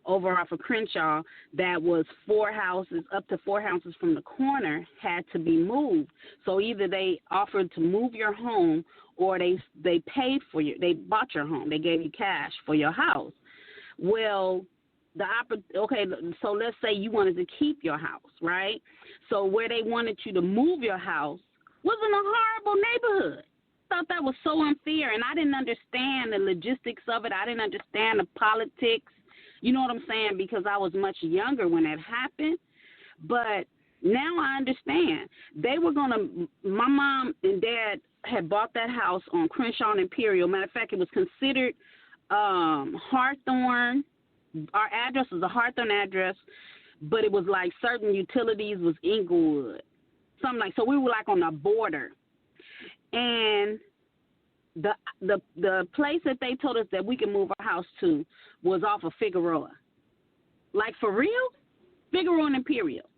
over off of Crenshaw, that was 4 houses, up to 4 houses from the corner, had to be moved. So either they offered to move your home, or they paid for you. They bought your home. They gave you cash for your house. Well, so let's say you wanted to keep your house, right? So where they wanted you to move your house was in a horrible neighborhood. I thought that was so unfair, and I didn't understand the logistics of it. I didn't understand the politics. You know what I'm saying? Because I was much younger when that happened. But Now I understand. They were my mom and dad had bought that house on Crenshaw and Imperial. Matter of fact, it was considered Hawthorne. Our address was a Hawthorne address, but it was like certain utilities was Inglewood. Something like, so we were like on the border. And the place that they told us that we could move our house to was off of Figueroa. Like, for real? Figueroa and Imperial.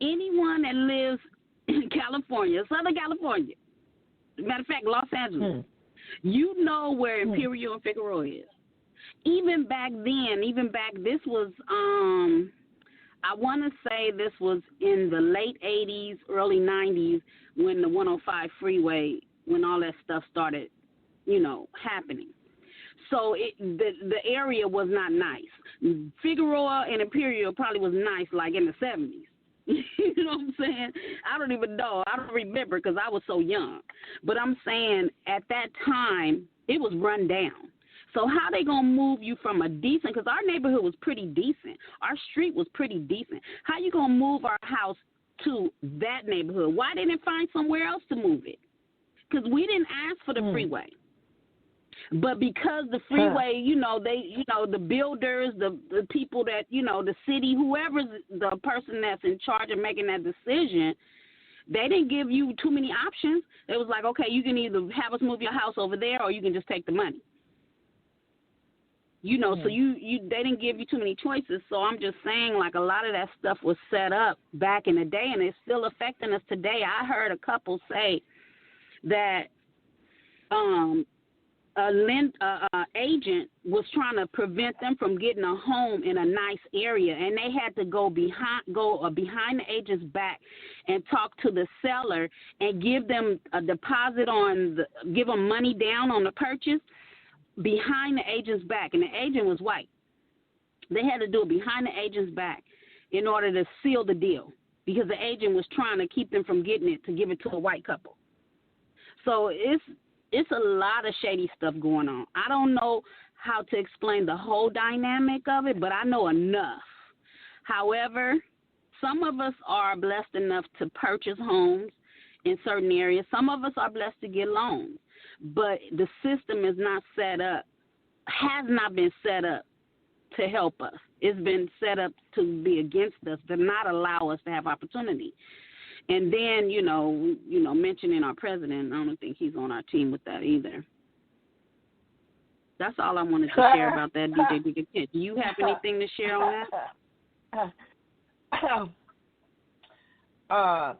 Anyone that lives in California, Southern California, matter of fact, Los Angeles, you know where Imperial and Figueroa is. Even back then, this was, I want to say this was in the late 80s, early 90s, when the 105 freeway, when all that stuff started, happening. So the area was not nice. Figueroa and Imperial probably was nice, like in the 70s. You know what I'm saying? I don't even know. I don't remember because I was so young. But I'm saying at that time, it was run down. So how they going to move you from a decent, because our neighborhood was pretty decent. Our street was pretty decent. How you going to move our house to that neighborhood? Why didn't it find somewhere else to move it? Because we didn't ask for the freeway. But because the freeway, the builders, the people that, the city, whoever's the person that's in charge of making that decision, they didn't give you too many options. It was like, okay, you can either have us move your house over there or you can just take the money. So they didn't give you too many choices. So I'm just saying, like, a lot of that stuff was set up back in the day, and it's still affecting us today. I heard a couple say that agent was trying to prevent them from getting a home in a nice area, and they had to go behind the agent's back and talk to the seller and give them a deposit give them money down on the purchase behind the agent's back, and the agent was white. They had to do it behind the agent's back in order to seal the deal because the agent was trying to keep them from getting it to give it to a white couple. So it's a lot of shady stuff going on. I don't know how to explain the whole dynamic of it, but I know enough. However, some of us are blessed enough to purchase homes in certain areas. Some of us are blessed to get loans. But the system is not set up, has not been set up to help us. It's been set up to be against us, to not allow us to have opportunity. And then, mentioning our president, I don't think he's on our team with that either. That's all I wanted to share about that, DJ Digga Kent. Do you have anything to share on that?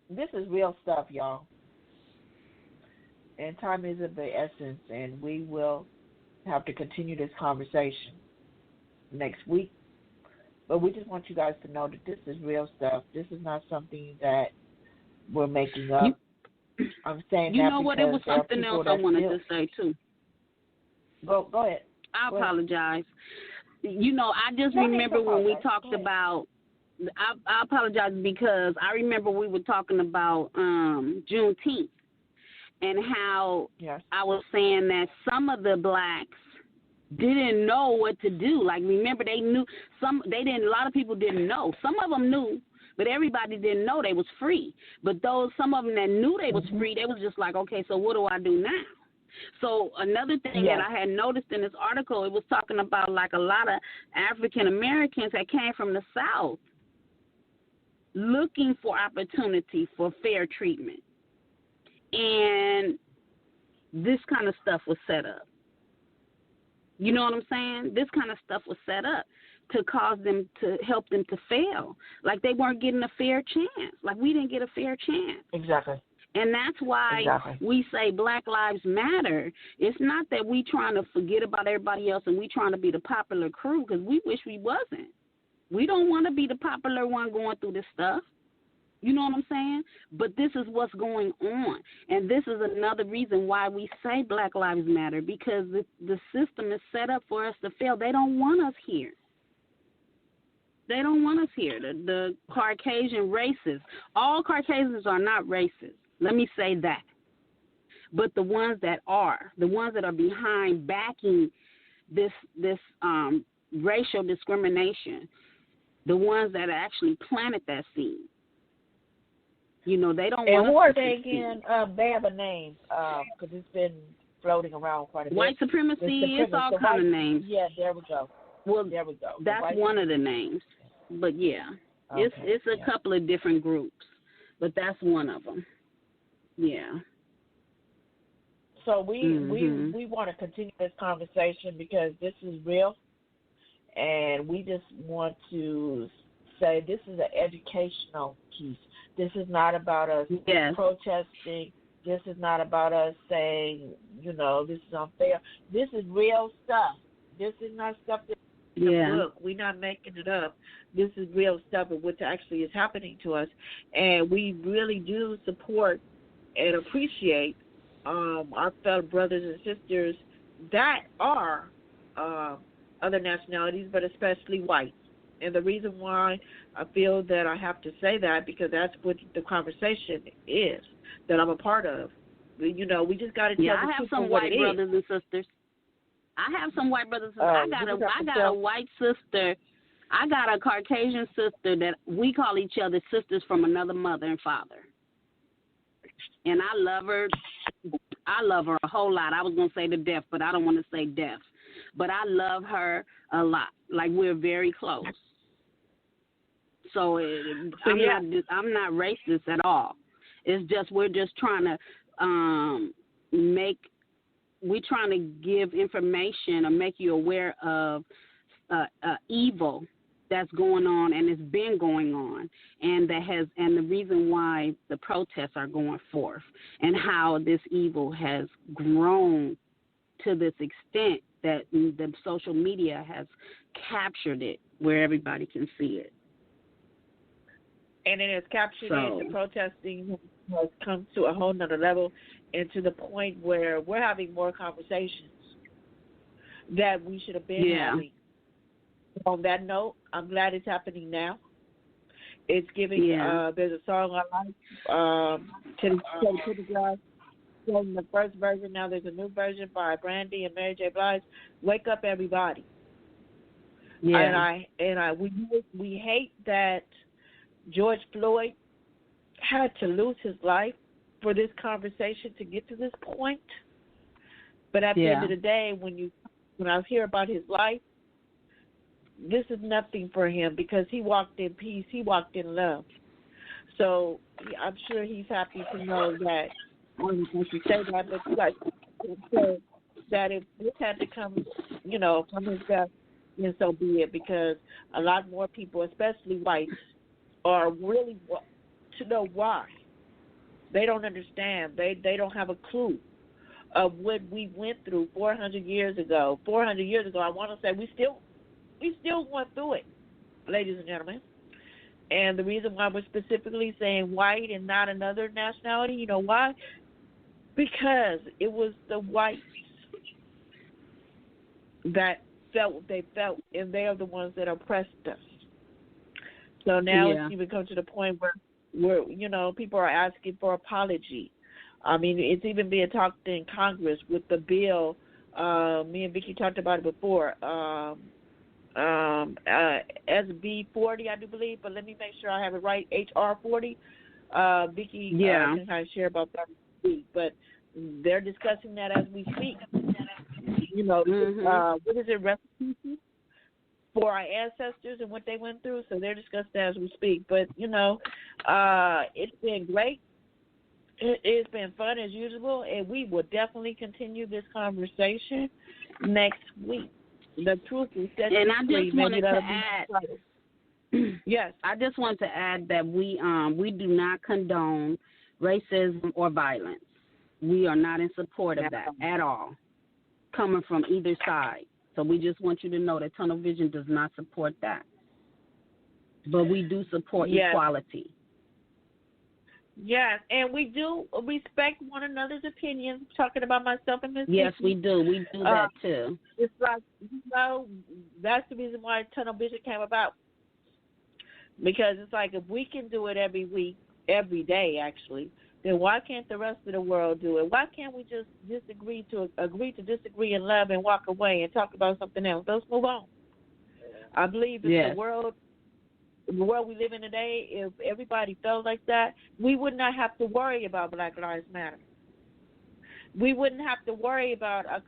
This is real stuff, y'all. And time is of the essence, and we will have to continue this conversation next week. But we just want you guys to know that this is real stuff. This is not something that we're making up. I'm saying that because what? It was something else I wanted to say, too. Go ahead. I apologize. I just remember when we talked about, I apologize because I remember we were talking about Juneteenth. And how I was saying that some of the blacks didn't know what to do. Like, remember, they knew a lot of people didn't know. Some of them knew, but everybody didn't know they was free. But some of them that knew they was free, they was just like, okay, so what do I do now? So another thing that I had noticed in this article, it was talking about like a lot of African Americans that came from the South looking for opportunity for fair treatment. And this kind of stuff was set up. You know what I'm saying? This kind of stuff was set up to cause them to help them to fail. Like they weren't getting a fair chance. Like we didn't get a fair chance. Exactly. And that's why we say Black Lives Matter. It's not that we trying to forget about everybody else and we trying to be the popular crew, because we wish we wasn't. We don't want to be the popular one going through this stuff. You know what I'm saying? But this is what's going on. And this is another reason why we say Black Lives Matter, because the system is set up for us to fail. They don't want us here. They don't want us here. The Caucasian races, all Caucasians are not racist. Let me say that. But the ones that are behind backing this racial discrimination, the ones that actually planted that seed. You know, they don't and want who are to they again? They have a name because it's been floating around quite a bit. White supremacy, it's all kind of names. Yeah, there we go. Well, there we go. That's one of the names. But, yeah, it's a couple of different groups. But that's one of them. Yeah. So we want to continue this conversation because this is real, and we just want to say this is an educational piece. This is not about us protesting. This is not about us saying, you know, this is unfair. This is real stuff. This is not stuff that's in the book. We're not making it up. This is real stuff of what actually is happening to us, and we really do support and appreciate our fellow brothers and sisters that are other nationalities, but especially white. And the reason why I feel that I have to say that, because that's what the conversation is that I'm a part of. You know, we just got to tell the I have truth some of what white it brothers is. and sisters. I have some white brothers and sisters. I got a white sister. I got a Caucasian sister that we call each other sisters from another mother and father. And I love her. I love her a whole lot. I was going to say to death, but I don't want to say death. But I love her a lot. Like, we're very close. So I'm not racist at all. It's just we're just trying to we're trying to give information or make you aware of evil that's going on, and it's been going on, and the reason why the protests are going forth, and how this evil has grown to this extent that the social media has captured it where everybody can see it. And it has captured it. The protesting has come to a whole nother level, and to the point where we're having more conversations that we should have been having. On that note, I'm glad it's happening now. It's giving. There's a song I like. Teddy Blythe sang the first version. Now there's a new version by Brandy and Mary J. Blige. Wake up, everybody. Yeah. And we hate that George Floyd had to lose his life for this conversation to get to this point. But at the end of the day, when I hear about his life, this is nothing for him because he walked in peace. He walked in love. So I'm sure he's happy to know that. I don't know if you say that, but you guys say that if this had to come, from his death, then so be it. Because a lot more people, especially whites, are really to know why. They don't understand. They don't have a clue of what we went through 400 years ago. 400 years ago, I want to say we still went through it, ladies and gentlemen. And the reason why we're specifically saying white and not another nationality, you know why? Because it was the whites that felt what they felt, and they are the ones that oppressed us. So now it's even come to the point where people are asking for apology. I mean, it's even being talked in Congress with the bill. Me and Vicki talked about it before. SB 40, I do believe, but let me make sure I have it right. HR 40. Vicki can kind of share about that this week, but they're discussing that as we speak. What is it, restitution for our ancestors and what they went through? So they're discussing that as we speak. But it's been great. It's been fun as usual, and we will definitely continue this conversation next week. The truth is that, and I just wanted to add. Yes, I just want to add that we do not condone racism or violence. We are not in support of that at all, coming from either side. So we just want you to know that Tunnel Vision does not support that, but we do support equality. Yes, and we do respect one another's opinions. Talking about myself and Miss Yes, Vicky. we do. We do that too. It's like, that's the reason why Tunnel Vision came about. Because it's like, if we can do it every week, every day actually, then why can't the rest of the world do it? Why can't we just agree to disagree in love and walk away and talk about something else? Let's move on. I believe if the world the world we live in today, if everybody felt like that, we would not have to worry about Black Lives Matter. We wouldn't have to worry about a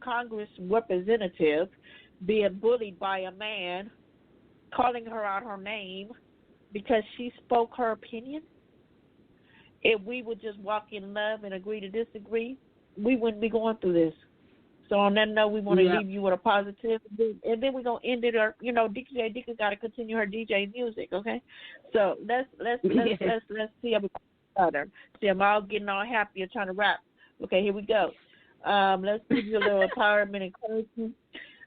Congress representative being bullied by a man, calling her out her name because she spoke her opinion. If we would just walk in love and agree to disagree, we wouldn't be going through this. So on that note, we want to leave you with a positive, and then we're gonna end it. DJ Dicka's got to continue her DJ music, okay? So let's see how we other. See, I'm all getting all happy and trying to rap. Okay, here we go. Let's give you a little empowerment encouragement.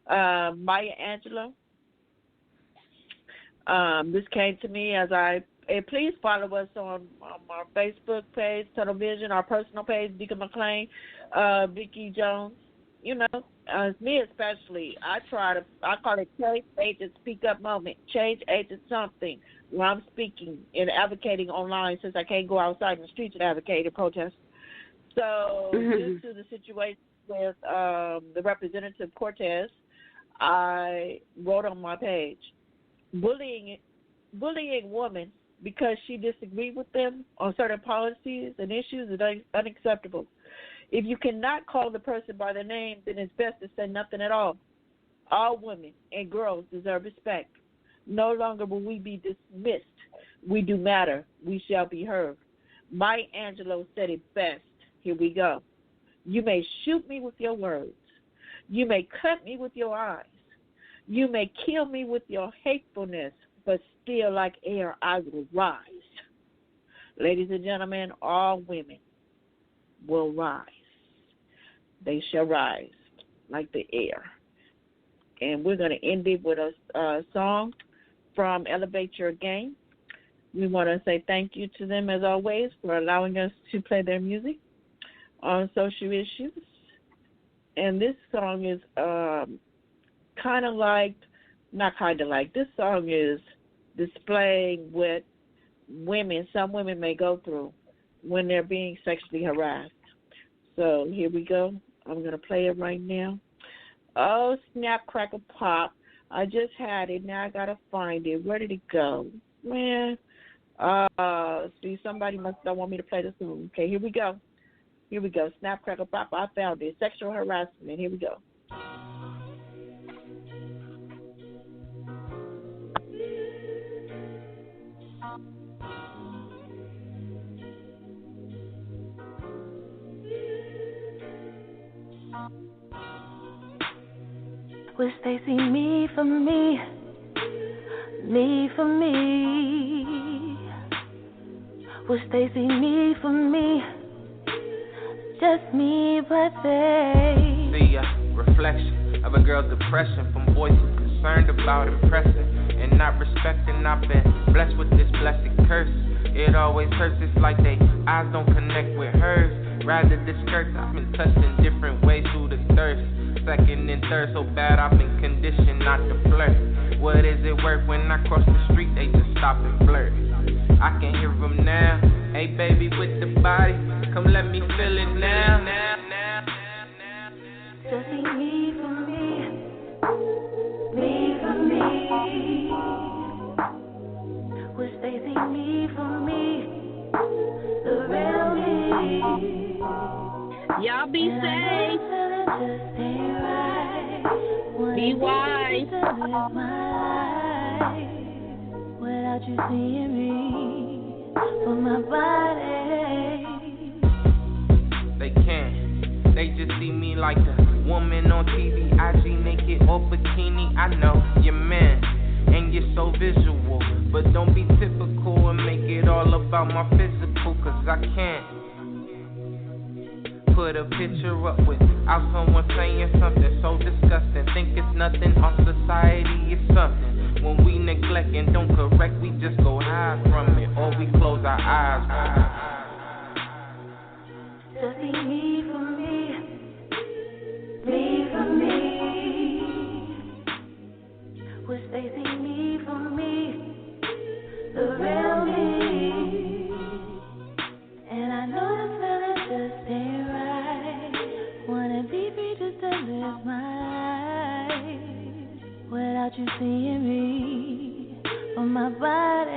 Maya Angelou. This came to me as please follow us on our Facebook page, Tunnel Vision, our personal page, Deacon McClain, Vicky Jones. Me especially, I call it Change Agent Speak Up Moment, Change Agent something, where I'm speaking and advocating online since I can't go outside in the streets and advocate and protest. So due to the situation with the Representative Cortez, I wrote on my page, bullying women because she disagreed with them on certain policies and issues is unacceptable. If you cannot call the person by their name, then it's best to say nothing at all. All women and girls deserve respect. No longer will we be dismissed. We do matter. We shall be heard. Maya Angelou said it best. Here we go. You may shoot me with your words. You may cut me with your eyes. You may kill me with your hatefulness, but still like air I will rise. Ladies and gentlemen, all women will rise. They shall rise like the air. And we're going to end it with a song from Elevate Your Game. We want to say thank you to them, as always, for allowing us to play their music on social issues. And this song is this song is displaying what some women may go through when they're being sexually harassed. So here we go. I'm going to play it right now. Oh, snap, crackle, pop. I just had it. Now I got to find it. Where did it go? Man. See, somebody must not want me to play the song. Okay, here we go. Here we go. Snap, crackle, pop. I found it. Sexual harassment. Here we go. Wish they see me for me, me for me. Wish they see me for me, just me but they. The reflection of a girl's depression from boys who concerned about impressing and not respecting. I've been blessed with this blessed curse. It always hurts, it's like they eyes don't connect with hers. Rather the skirts, I've been touched in different ways through the thirst. Second and third, so bad I've been conditioned not to flirt. What is it worth when I cross the street, they just stop and flirt. I can hear them now, hey baby with the body, come let me feel it now. Just see me for me, me for me. Wish they see me for me, the real me. Y'all be safe. Be wise. Without you seeing me for my body. They can't. They just see me like the woman on TV, IG naked or bikini. I know you're man and you're so visual, but don't be typical and make it all about my physical, cause I can't put a picture up without someone saying something so disgusting. Think it's nothing, our society is something. When we neglect and don't correct, we just go hide from it, or we close our eyes. Just see me for me, me for me. Wish they see me for me, the real me. And I know the feeling just ain't right. Wanna be free just to live my life without you seeing me for my my body.